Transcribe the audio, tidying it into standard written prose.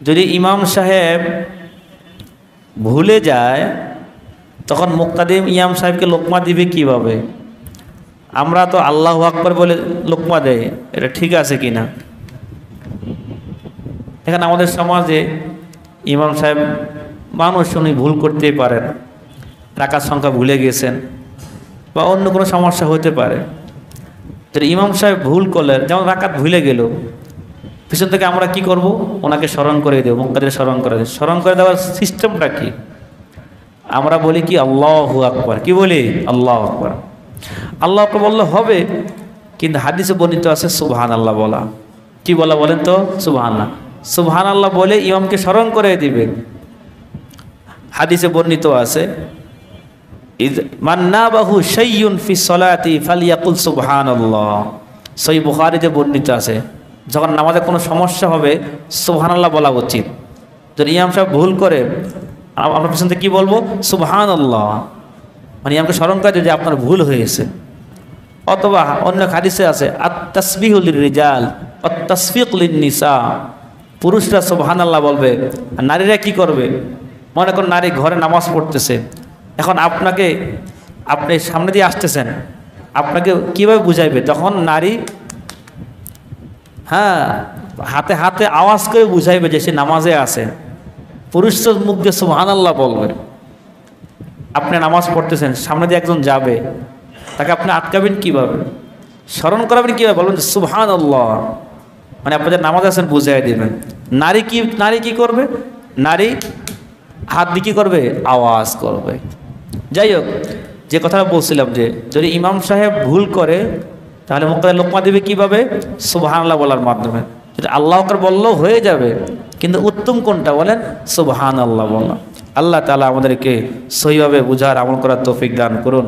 যদি ইমাম সাহেব ভুলে যায় তখন মুক্তাদিম ইমাম সাহেবকে লোকমা দিবে কিভাবে? আমরা তো আল্লাহু আকবার বলে লোকমা দেয়, এটা ঠিক আছে কি না? এখানে আমাদের সমাজে ইমাম সাহেব মানুষ, উনি ভুল করতেই পারেন, রাকাত সংখ্যা ভুলে গেছেন বা অন্য কোনো সমস্যা হতে পারে। তো ইমাম সাহেব ভুল করলেন, যেমন রাকাত ভুলে গেল, পিছন থেকে আমরা কি করব? ওনাকে স্মরণ করে দেব, মুক্তাদির স্মরণ করে দেব। স্মরণ করে দেওয়ার সিস্টেমটা কি? আমরা বলি কি আল্লাহু আকবার, কি বলি? আল্লাহু আকবার। আল্লাহ আকবার বললে হবে, কিন্তু হাদিসে বর্ণিত আছে সুবহানাল্লাহ বলা। কি বলা বলেন তো? সুবহানাল্লাহ। সুবহানাল্লাহ বলে ইমামকে স্মরণ করে দিবেন। হাদিসে বর্ণিত আছে মান নাবাহু শাইউন ফি সলাতি ফালিয়াকুল সুবহানাল্লাহ। সহিহ বুখারীতে বর্ণিত আছে, যখন নামাজে কোনো সমস্যা হবে সুবহানাল্লাহ বলা উচিত। যদি ইমাম সাহেব ভুল করে, আমরা পিছন থেকে কী বলবো? সুবহানাল্লাহ, মানে ইমামকে স্মরণ করে যে আপনার ভুল হয়েছে। অথবা অন্য হাদিসে আছে আত-তাসবিহু লির-রিজাল ওয়াত-তাসফিকু লিন-নিসা, পুরুষরা সুবহানাল্লাহ বলবে আর নারীরা কি করবে? মনে করেন নারী ঘরে নামাজ পড়তেছে, এখন আপনি সামনে দিয়ে আসতেছেন, আপনাকে কিভাবে বুঝাইবে? তখন নারী হাতে হাতে আওয়াজ করে বুঝাইবে যে সে নামাজে আছে। পুরুষ তো মুখ দিয়ে সুবহানাল্লাহ বলবে। আপনি নামাজ পড়তেছেন, সামনে দিয়ে একজন যাবে, তাকে আপনি আটকাবেন কিভাবে? স্মরণ করাবেন কীভাবে? বলবেন সুবহানাল্লাহ, মানে আপনি যে নামাজ আছেন বুঝাই দেবেন। নারী কি করবে? নারী হাত দিয়ে কী করবে? আওয়াজ করবে। যাই হোক, যে কথাটা বলছিলাম যে যদি ইমাম সাহেব ভুল করে তাহলে মুক্তাদির লোকমা দেবে কীভাবে? সুবহানাল্লাহ বলার মাধ্যমে। যদি আল্লাহু আকবার বললেও হয়ে যাবে, কিন্তু উত্তম কোনটা বলেন? সুবহানাল্লাহ বলা। আল্লাহ তাআলা আমাদেরকে সহিভাবে বুঝার, আমল করার তৌফিক দান করুন।